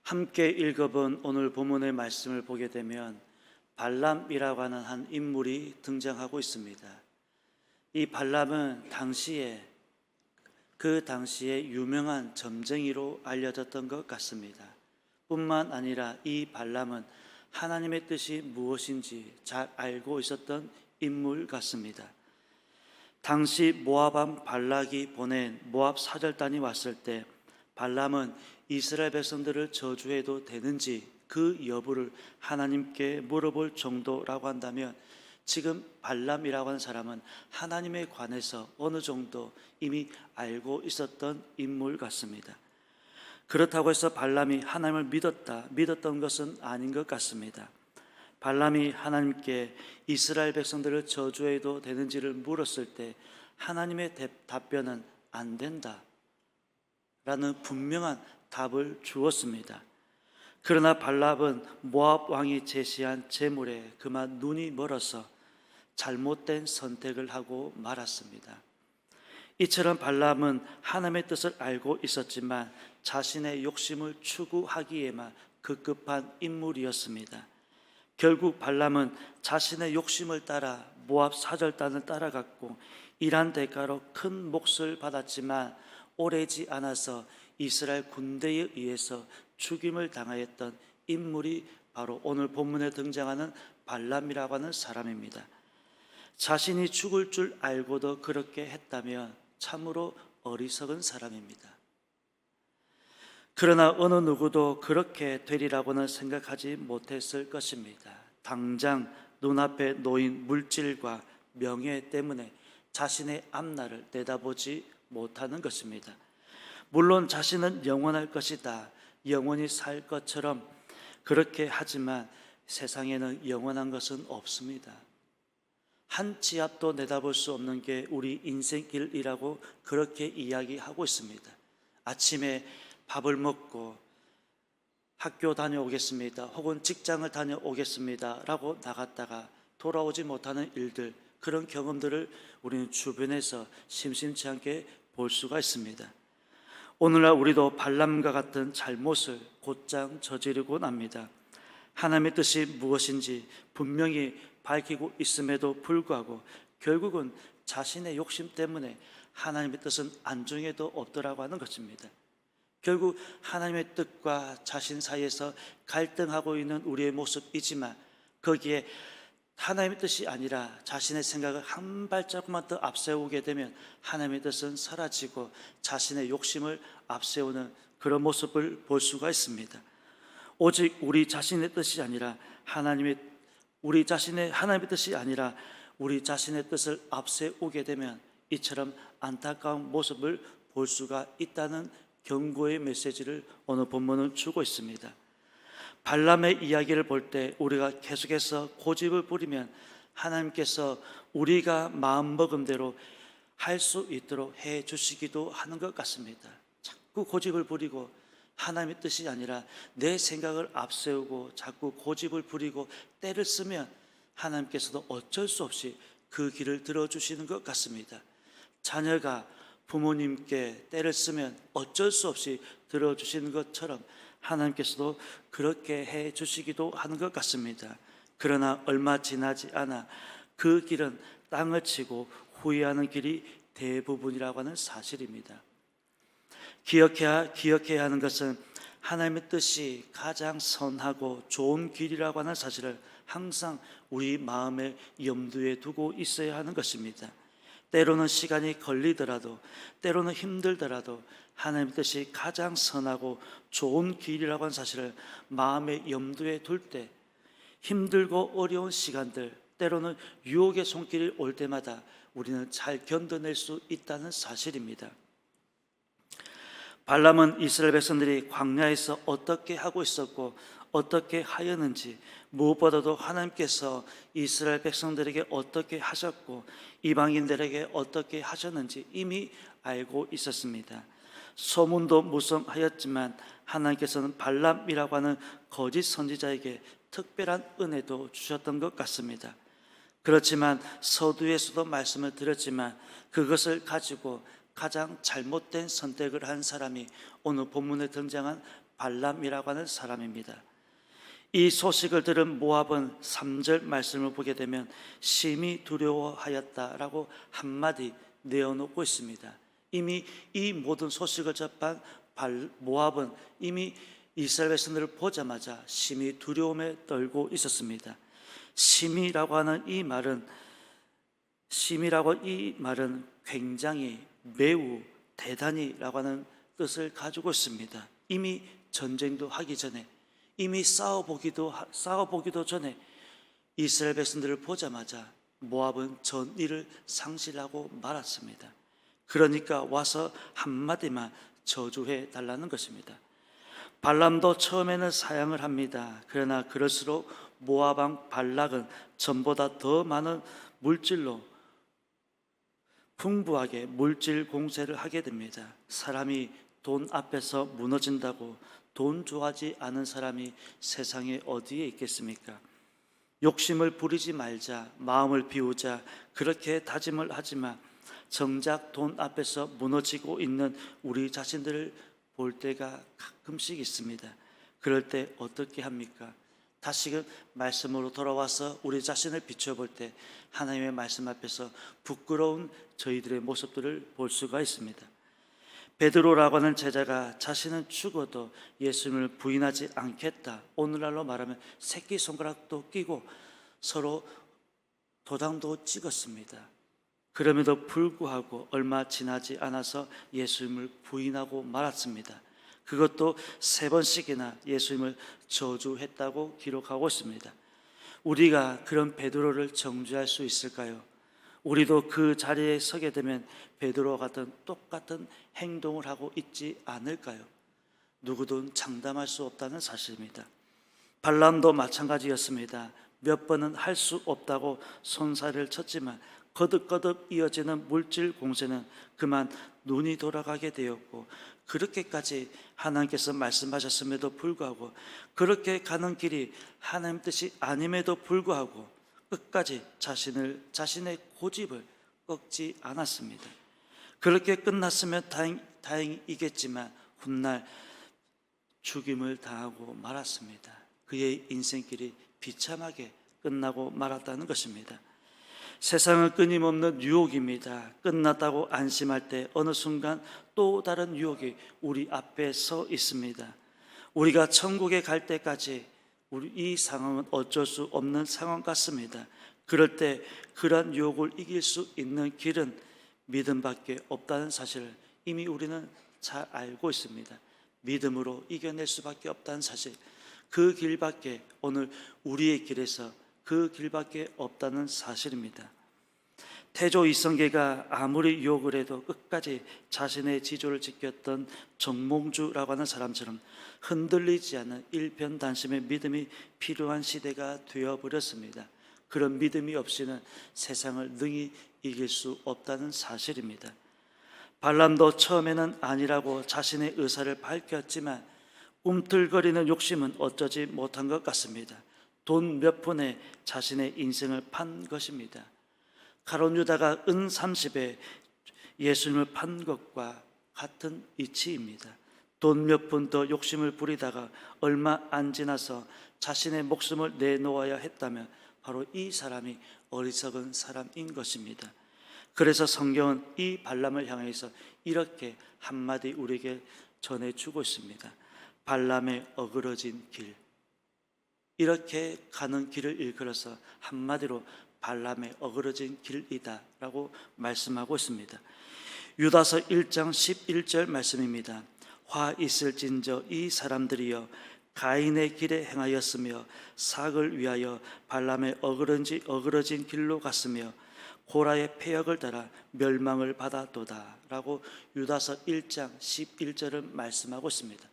함께 읽어본 오늘 본문의 말씀을 보게 되면 발람이라고 하는 한 인물이 등장하고 있습니다. 이 발람은 그 당시에 유명한 점쟁이로 알려졌던 것 같습니다. 뿐만 아니라 이 발람은 하나님의 뜻이 무엇인지 잘 알고 있었던 인물 같습니다. 당시 모압 발락이 보낸 모압 사절단이 왔을 때 발람은 이스라엘 백성들을 저주해도 되는지 그 여부를 하나님께 물어볼 정도라고 한다면 지금 발람이라고 하는 사람은 하나님에 관해서 어느 정도 이미 알고 있었던 인물 같습니다. 그렇다고 해서 발람이 하나님을 믿었던 것은 아닌 것 같습니다. 발람이 하나님께 이스라엘 백성들을 저주해도 되는지를 물었을 때 하나님의 답변은 안 된다 라는 분명한 답을 주었습니다. 그러나 발람은 모압 왕이 제시한 제물에 그만 눈이 멀어서 잘못된 선택을 하고 말았습니다. 이처럼 발람은 하나님의 뜻을 알고 있었지만 자신의 욕심을 추구하기에만 급급한 인물이었습니다. 결국 발람은 자신의 욕심을 따라 모압 사절단을 따라갔고 이란 대가로 큰 몫을 받았지만 오래지 않아서 이스라엘 군대에 의해서 죽임을 당하였던 인물이 바로 오늘 본문에 등장하는 발람이라고 하는 사람입니다. 자신이 죽을 줄 알고도 그렇게 했다면 참으로 어리석은 사람입니다. 그러나 어느 누구도 그렇게 되리라고는 생각하지 못했을 것입니다. 당장 눈앞에 놓인 물질과 명예 때문에 자신의 앞날을 내다보지 못하는 것입니다. 물론 자신은 영원할 것이다, 영원히 살 것처럼 그렇게 하지만 세상에는 영원한 것은 없습니다. 한 치 앞도 내다볼 수 없는 게 우리 인생길이라고 그렇게 이야기하고 있습니다. 아침에 밥을 먹고 학교 다녀오겠습니다, 혹은 직장을 다녀오겠습니다 라고 나갔다가 돌아오지 못하는 일들, 그런 경험들을 우리는 주변에서 심심치 않게 볼 수가 있습니다. 오늘날 우리도 발람과 같은 잘못을 곧장 저지르곤 합니다. 하나님의 뜻이 무엇인지 분명히 밝히고 있음에도 불구하고 결국은 자신의 욕심 때문에 하나님의 뜻은 안중에도 없더라고 하는 것입니다. 결국 하나님의 뜻과 자신 사이에서 갈등하고 있는 우리의 모습이지만 거기에 하나님의 뜻이 아니라 자신의 생각을 한 발자국만 더 앞세우게 되면 하나님의 뜻은 사라지고 자신의 욕심을 앞세우는 그런 모습을 볼 수가 있습니다. 오직 우리 자신의 뜻이 아니라 하나님의 뜻을 앞세우게 되면 이처럼 안타까운 모습을 볼 수가 있다는 경고의 메시지를 오늘 본문은 주고 있습니다. 발람의 이야기를 볼 때 우리가 계속해서 고집을 부리면 하나님께서 우리가 마음먹은 대로 할 수 있도록 해 주시기도 하는 것 같습니다. 자꾸 고집을 부리고 하나님의 뜻이 아니라 내 생각을 앞세우고 자꾸 고집을 부리고 때를 쓰면 하나님께서도 어쩔 수 없이 그 길을 들어주시는 것 같습니다. 자녀가 부모님께 때를 쓰면 어쩔 수 없이 들어주시는 것처럼 하나님께서도 그렇게 해 주시기도 하는 것 같습니다. 그러나 얼마 지나지 않아 그 길은 땅을 치고 후회하는 길이 대부분이라고 하는 사실입니다. 기억해야 하는 것은 하나님의 뜻이 가장 선하고 좋은 길이라고 하는 사실을 항상 우리 마음의 염두에 두고 있어야 하는 것입니다. 때로는 시간이 걸리더라도, 때로는 힘들더라도 하나님의 뜻이 가장 선하고 좋은 길이라고 하는 사실을 마음의 염두에 둘 때 힘들고 어려운 시간들, 때로는 유혹의 손길이 올 때마다 우리는 잘 견뎌낼 수 있다는 사실입니다. 발람은 이스라엘 백성들이 광야에서 어떻게 하고 있었고 어떻게 하였는지, 무엇보다도 하나님께서 이스라엘 백성들에게 어떻게 하셨고 이방인들에게 어떻게 하셨는지 이미 알고 있었습니다. 소문도 무성하였지만 하나님께서는 발람이라고 하는 거짓 선지자에게 특별한 은혜도 주셨던 것 같습니다. 그렇지만 서두에서도 말씀을 드렸지만 그것을 가지고 가장 잘못된 선택을 한 사람이 오늘 본문에 등장한 발람이라고 하는 사람입니다. 이 소식을 들은 모압은 3절 말씀을 보게 되면 심히 두려워하였다라고 한마디 내어놓고 있습니다. 이미 이 모든 소식을 접한 모압은 이미 이스라엘 백성들을 보자마자 심히 두려움에 떨고 있었습니다. 심히라고 이 말은 굉장히, 매우, 대단히라고 하는 뜻을 가지고 있습니다. 이미 전쟁도 하기 전에, 이미 싸워보기도 전에 이스라엘 백성들을 보자마자 모압은 전의를 상실하고 말았습니다. 그러니까 와서 한마디만 저주해 달라는 것입니다. 발람도 처음에는 사양을 합니다. 그러나 그럴수록 모압 왕 발락은 전보다 더 많은 물질로 풍부하게 물질 공세를 하게 됩니다. 사람이 돈 앞에서 무너진다고 돈 좋아하지 않은 사람이 세상에 어디에 있겠습니까? 욕심을 부리지 말자, 마음을 비우자, 그렇게 다짐을 하지만 정작 돈 앞에서 무너지고 있는 우리 자신들을 볼 때가 가끔씩 있습니다. 그럴 때 어떻게 합니까? 다시금 말씀으로 돌아와서 우리 자신을 비춰볼 때 하나님의 말씀 앞에서 부끄러운 저희들의 모습들을 볼 수가 있습니다. 베드로라고 하는 제자가 자신은 죽어도 예수님을 부인하지 않겠다, 오늘날로 말하면 새끼손가락도 끼고 서로 도장도 찍었습니다. 그럼에도 불구하고 얼마 지나지 않아서 예수님을 부인하고 말았습니다. 그것도 3번씩이나 예수님을 저주했다고 기록하고 있습니다. 우리가 그런 베드로를 정죄할 수 있을까요? 우리도 그 자리에 서게 되면 베드로와 같은 똑같은 행동을 하고 있지 않을까요? 누구든 장담할 수 없다는 사실입니다. 발람도 마찬가지였습니다. 몇 번은 할 수 없다고 손살을 쳤지만 거듭거듭 이어지는 물질 공세는 그만 눈이 돌아가게 되었고, 그렇게까지 하나님께서 말씀하셨음에도 불구하고, 그렇게 가는 길이 하나님 뜻이 아님에도 불구하고 끝까지 자신의 고집을 꺾지 않았습니다. 그렇게 끝났으면 다행이겠지만 훗날 죽임을 당하고 말았습니다. 그의 인생길이 비참하게 끝나고 말았다는 것입니다. 세상은 끊임없는 유혹입니다. 끝났다고 안심할 때 어느 순간 또 다른 유혹이 우리 앞에 서 있습니다. 우리가 천국에 갈 때까지 이 상황은 어쩔 수 없는 상황 같습니다. 그럴 때 그러한 유혹을 이길 수 있는 길은 믿음밖에 없다는 사실을 이미 우리는 잘 알고 있습니다. 믿음으로 이겨낼 수밖에 없다는 사실, 그 길밖에, 오늘 우리의 길에서 그 길밖에 없다는 사실입니다. 태조 이성계가 아무리 유혹을 해도 끝까지 자신의 지조를 지켰던 정몽주라고 하는 사람처럼 흔들리지 않는 일편단심의 믿음이 필요한 시대가 되어버렸습니다. 그런 믿음이 없이는 세상을 능히 이길 수 없다는 사실입니다. 발람도 처음에는 아니라고 자신의 의사를 밝혔지만 꿈틀거리는 욕심은 어쩌지 못한 것 같습니다. 돈 몇 푼에 자신의 인생을 판 것입니다. 가룟 유다가 은 30에 예수님을 판 것과 같은 이치입니다. 돈 몇 푼 더 욕심을 부리다가 얼마 안 지나서 자신의 목숨을 내놓아야 했다면 바로 이 사람이 어리석은 사람인 것입니다. 그래서 성경은 이 발람을 향해서 이렇게 한마디 우리에게 전해주고 있습니다. 발람의 어그러진 길, 이렇게 가는 길을 일컬어서 한마디로 발람의 어그러진 길이다 라고 말씀하고 있습니다. 유다서 1장 11절 말씀입니다. 화 있을진저 이 사람들이여 가인의 길에 행하였으며 삭을 위하여 발람의 어그러진 길로 갔으며 고라의 폐역을 따라 멸망을 받았도다 라고 유다서 1장 11절을 말씀하고 있습니다.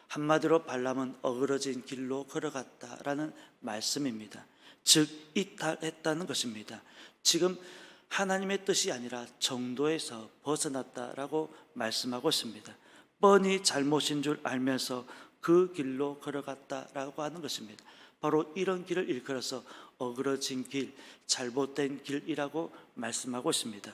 한마디로 발람은 어그러진 길로 걸어갔다라는 말씀입니다. 즉 이탈했다는 것입니다. 지금 하나님의 뜻이 아니라 정도에서 벗어났다라고 말씀하고 있습니다. 뻔히 잘못인 줄 알면서 그 길로 걸어갔다라고 하는 것입니다. 바로 이런 길을 일컬어서 어그러진 길, 잘못된 길이라고 말씀하고 있습니다.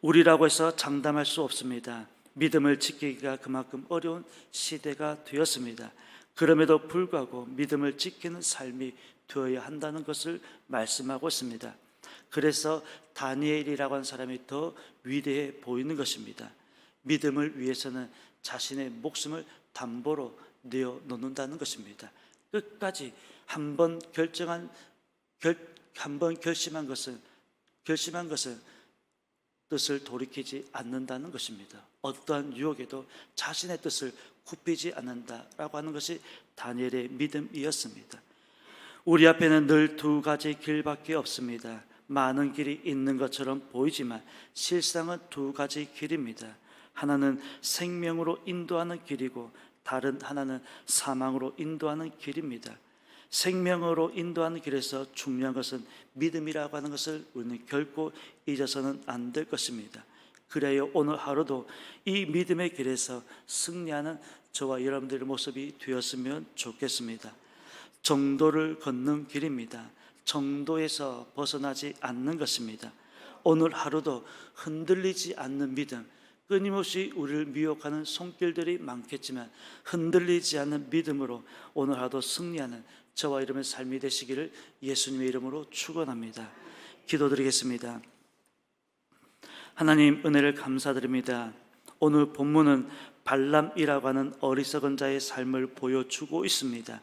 우리라고 해서 장담할 수 없습니다. 믿음을 지키기가 그만큼 어려운 시대가 되었습니다. 그럼에도 불구하고 믿음을 지키는 삶이 되어야 한다는 것을 말씀하고 있습니다. 그래서 다니엘이라고 하는 사람이 더 위대해 보이는 것입니다. 믿음을 위해서는 자신의 목숨을 담보로 내어놓는다는 것입니다. 끝까지 한번 결심한 것은 뜻을 돌이키지 않는다는 것입니다. 어떠한 유혹에도 자신의 뜻을 굽히지 않는다라고 하는 것이 다니엘의 믿음이었습니다. 우리 앞에는 늘 두 가지 길밖에 없습니다. 많은 길이 있는 것처럼 보이지만 실상은 두 가지 길입니다. 하나는 생명으로 인도하는 길이고 다른 하나는 사망으로 인도하는 길입니다. 생명으로 인도하는 길에서 중요한 것은 믿음이라고 하는 것을 우리는 결코 잊어서는 안 될 것입니다. 그래야 오늘 하루도 이 믿음의 길에서 승리하는 저와 여러분들의 모습이 되었으면 좋겠습니다. 정도를 걷는 길입니다. 정도에서 벗어나지 않는 것입니다. 오늘 하루도 흔들리지 않는 믿음, 끊임없이 우리를 미혹하는 손길들이 많겠지만 흔들리지 않는 믿음으로 오늘 하루도 승리하는 저와 여러분의 삶이 되시기를 예수님의 이름으로 축원합니다. 기도드리겠습니다. 하나님, 은혜를 감사드립니다. 오늘 본문은 발람이라고 하는 어리석은 자의 삶을 보여주고 있습니다.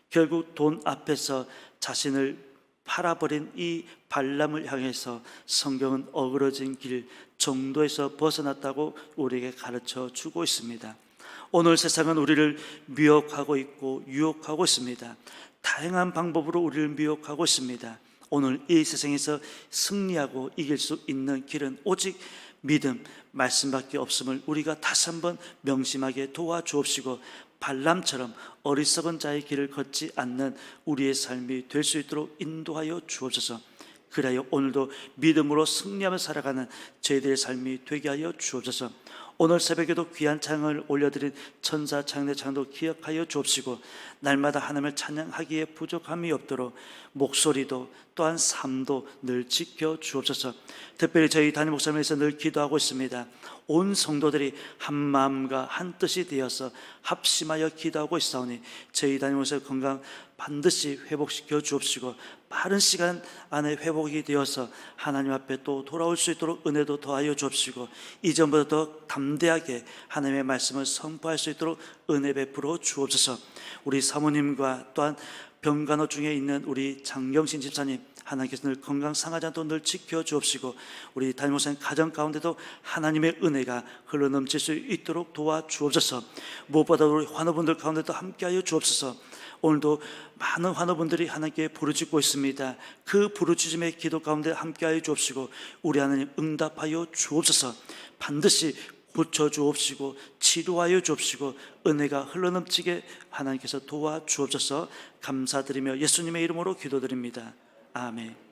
결국 돈 앞에서 자신을 팔아버린 이 발람을 향해서 성경은 어그러진 길 정도에서 벗어났다고 우리에게 가르쳐 주고 있습니다. 오늘 세상은 우리를 미혹하고 있고 유혹하고 있습니다. 다양한 방법으로 우리를 미혹하고 있습니다. 오늘 이 세상에서 승리하고 이길 수 있는 길은 오직 믿음, 말씀밖에 없음을 우리가 다시 한번 명심하게 도와주옵시고 발람처럼 어리석은 자의 길을 걷지 않는 우리의 삶이 될 수 있도록 인도하여 주옵소서. 그래야 오늘도 믿음으로 승리하며 살아가는 저희들의 삶이 되게 하여 주옵소서. 오늘 새벽에도 귀한 찬양을 올려드린 천사 창대 창도 기억하여 주옵시고 날마다 하나님을 찬양하기에 부족함이 없도록 목소리도 또한 삶도 늘 지켜 주옵소서. 특별히 저희 담임 목사님에서 늘 기도하고 있습니다. 온 성도들이 한 마음과 한 뜻이 되어서 합심하여 기도하고 있사오니 저희 담임 목사의 건강 반드시 회복시켜 주옵시고 빠른 시간 안에 회복이 되어서 하나님 앞에 또 돌아올 수 있도록 은혜도 더하여 주옵시고 이전보다 더 담대하게 하나님의 말씀을 선포할 수 있도록 은혜 베풀어 주옵소서. 우리 사모님과 또한 병간호 중에 있는 우리 장경신 집사님, 하나님께서 늘 건강 상하지 않도록 늘 지켜 주옵시고 우리 담임 목사님 가정 가운데도 하나님의 은혜가 흘러넘칠 수 있도록 도와주옵소서. 무엇보다 우리 환우분들 가운데도 함께하여 주옵소서. 오늘도 많은 환우분들이 하나님께 부르짖고 있습니다. 그 부르짖음의 기도 가운데 함께하여 주옵시고 우리 하나님 응답하여 주옵소서. 반드시 고쳐주옵시고 치료하여 주옵시고 은혜가 흘러넘치게 하나님께서 도와주옵소서. 감사드리며 예수님의 이름으로 기도드립니다. 아멘.